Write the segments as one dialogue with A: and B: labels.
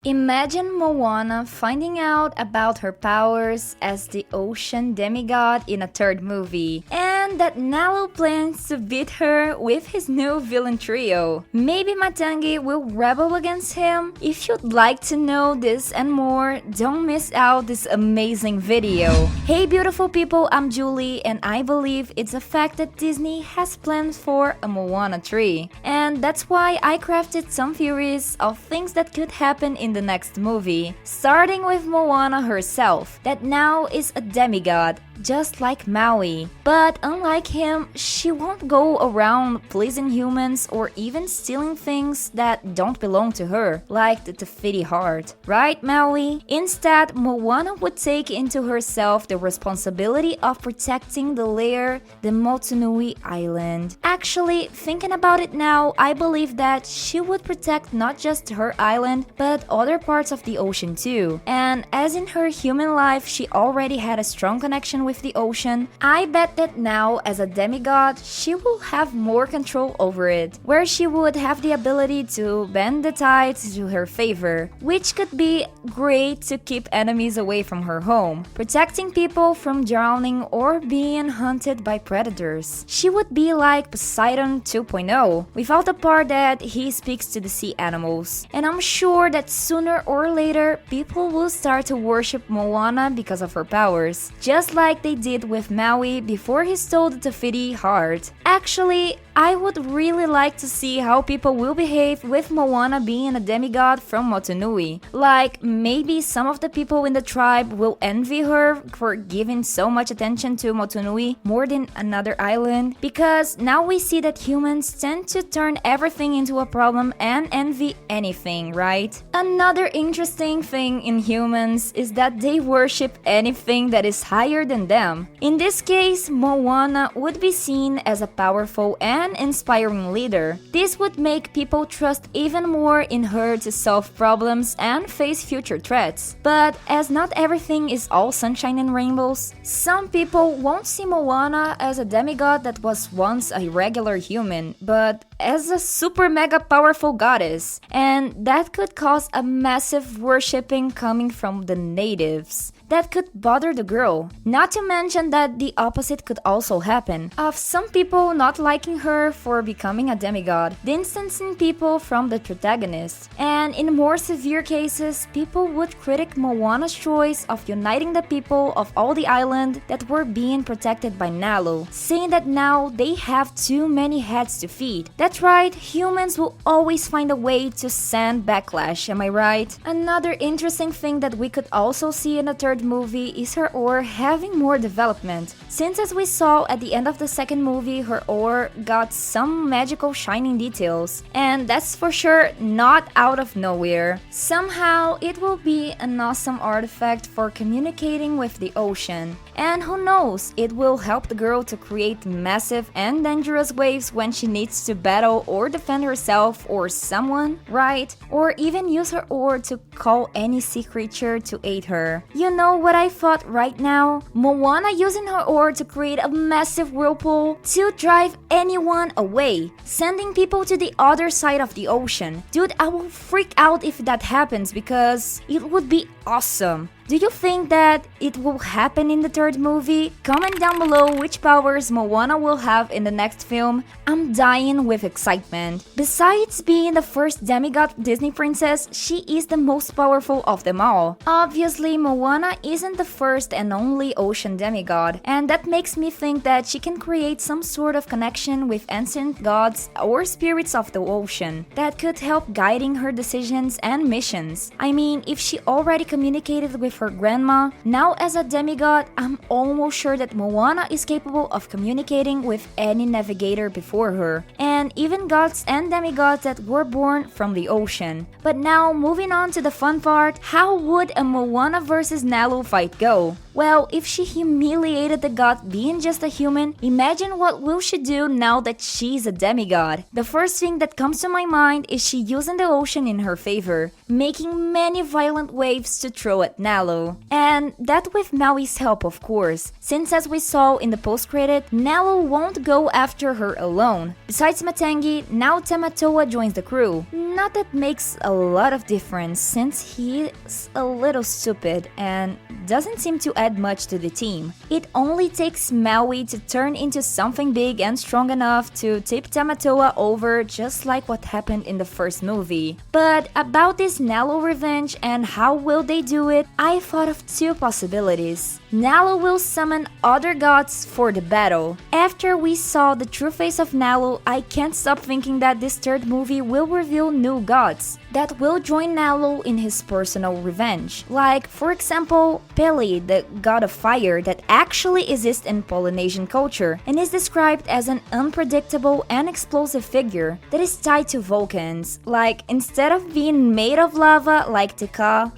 A: Imagine Moana finding out about her powers as the ocean demigod in a third movie, and that Nalu plans to beat her with his new villain trio. Maybe Matangi will rebel against him? If you'd like to know this and more, don't miss out this amazing video. Hey beautiful people, I'm Julie, and I believe it's a fact that Disney has plans for a Moana 3. And that's why I crafted some theories of things that could happen in the next movie, starting with Moana herself, that now is a demigod, just like Maui. But unlike him, she won't go around pleasing humans or even stealing things that don't belong to her, like the Te Fiti heart. Right, Maui? Instead, Moana would take into herself the responsibility of protecting the lair, the Motunui Island. Actually, thinking about it now, I believe that she would protect not just her island, but other parts of the ocean too. And as in her human life, she already had a strong connection with the ocean, I bet that now as a demigod, she will have more control over it, where she would have the ability to bend the tides to her favor, which could be great to keep enemies away from her home, protecting people from drowning or being hunted by predators. She would be like Poseidon 2.0, without the part that he speaks to the sea animals. And I'm sure that sooner or later, people will start to worship Moana because of her powers, just like they did with Maui before he stole the Te Fiti heart. Actually, I would really like to see how people will behave with Moana being a demigod from Motunui. Like, maybe some of the people in the tribe will envy her for giving so much attention to Motunui more than another island, because now we see that humans tend to turn everything into a problem and envy anything, right? Another interesting thing in humans is that they worship anything that is higher than them. In this case, Moana would be seen as a powerful and inspiring leader. This would make people trust even more in her to solve problems and face future threats. But as not everything is all sunshine and rainbows, some people won't see Moana as a demigod that was once a regular human, but as a super mega powerful goddess. And that could cause a massive worshipping coming from the natives. That could bother the girl. Not to mention that the opposite could also happen, of some people not liking her for becoming a demigod, distancing people from the protagonist. And in more severe cases, people would critique Moana's choice of uniting the people of all the island that were being protected by Nalu, saying that now they have too many heads to feed. That's right, humans will always find a way to send backlash, am I right? Another interesting thing that we could also see in the third movie is her oar having more development, since as we saw at the end of the second movie, her oar got some magical shining details, and that's for sure not out of nowhere. Somehow it will be an awesome artifact for communicating with the ocean, and who knows, it will help the girl to create massive and dangerous waves when she needs to battle or defend herself or someone, right? Or even use her oar to call any sea creature to aid her. You know what I thought right now? Moana using her oar to create a massive whirlpool to drive anyone away, sending people to the other side of the ocean. Dude, I will freak out if that happens because it would be awesome. Do you think that it will happen in the third movie? Comment down below which powers Moana will have in the next film. I'm dying with excitement. Besides being the first demigod Disney princess, she is the most powerful of them all. Obviously, Moana isn't the first and only ocean demigod, and that makes me think that she can create some sort of connection with ancient gods or spirits of the ocean that could help guiding her decisions and missions. I mean, if she already communicated with her grandma, now as a demigod, I'm almost sure that Moana is capable of communicating with any navigator before her, and even gods and demigods that were born from the ocean. But now, moving on to the fun part, how would a Moana versus Nalu fight go? Well, if she humiliated the god being just a human, imagine what will she do now that she's a demigod? The first thing that comes to my mind is she using the ocean in her favor, making many violent waves to throw at Nalu. Nalo. And that with Maui's help, of course, since as we saw in the post-credit, Nalo won't go after her alone. Besides Matangi, now Tamatoa joins the crew. Not that makes a lot of difference since he's a little stupid and doesn't seem to add much to the team. It only takes Maui to turn into something big and strong enough to tip Tamatoa over, just like what happened in the first movie. But about this Nalo revenge and how will they do it, I thought of two possibilities. Nalo will summon other gods for the battle. After we saw the true face of Nalo, I can't stop thinking that this third movie will reveal new gods that will join Nalo in his personal revenge. Like, for example, Pele, the god of fire that actually exists in Polynesian culture and is described as an unpredictable and explosive figure that is tied to volcans. Like, instead of being made of lava like Te,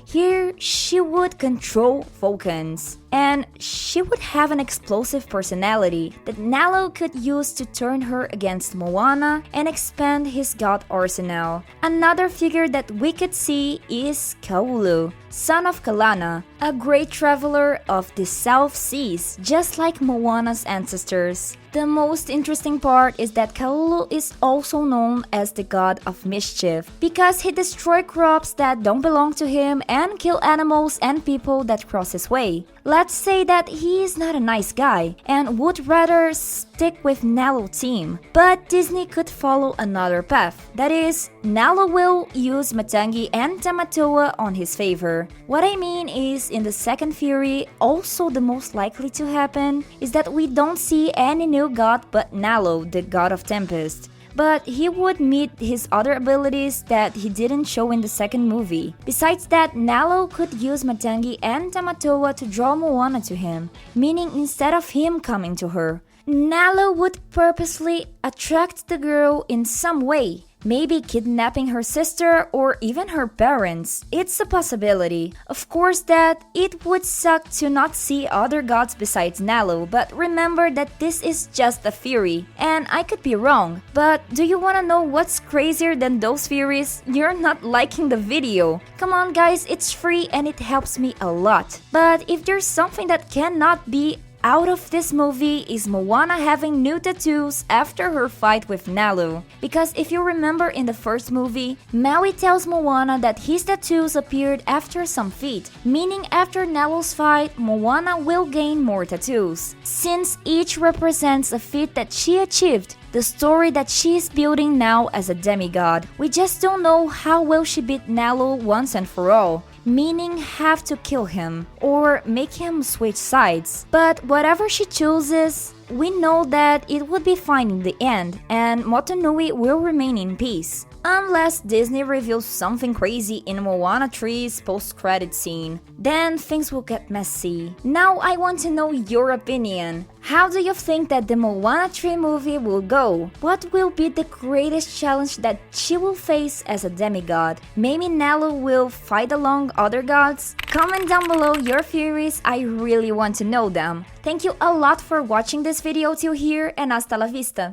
A: here she would control volcans. And she would have an explosive personality that Nalo could use to turn her against Moana and expand his god arsenal. Another figure that we could see is Kaulu, son of Kalana, a great traveler of the South Seas, just like Moana's ancestors. The most interesting part is that Kaulu is also known as the god of mischief because he destroys crops that don't belong to him and kill animals and people that cross his way. Let's say that he is not a nice guy and would rather stick with Nalo team, but Disney could follow another path. That is, Nalo will use Matangi and Tamatoa on his favor. What I mean is, in the second theory, also the most likely to happen is that we don't see any new god but Nalo, the god of Tempest. But he would meet his other abilities that he didn't show in the second movie. Besides that, Nalo could use Matangi and Tamatoa to draw Moana to him, meaning instead of him coming to her, Nalo would purposely attract the girl in some way. Maybe kidnapping her sister or even her parents. It's a possibility. Of course that it would suck to not see other gods besides Nalo, but remember that this is just a theory, and I could be wrong. But do you wanna know what's crazier than those theories? You're not liking the video. Come on guys, it's free and it helps me a lot. But if there's something that cannot be out of this movie is Moana having new tattoos after her fight with Nalo. Because if you remember in the first movie, Maui tells Moana that his tattoos appeared after some feat, meaning after Nalo's fight, Moana will gain more tattoos. Since each represents a feat that she achieved, the story that she is building now as a demigod. We just don't know how will she beat Nalo once and for all, meaning have to kill him or make him switch sides. But whatever she chooses, we know that it would be fine in the end and Motunui will remain in peace. Unless Disney reveals something crazy in Moana 3's post-credit scene, then things will get messy. Now I want to know your opinion. How do you think that the Moana 3 movie will go? What will be the greatest challenge that she will face as a demigod? Maybe Nalo will fight along other gods? Comment down below your theories, I really want to know them. Thank you a lot for watching this video till here and hasta la vista!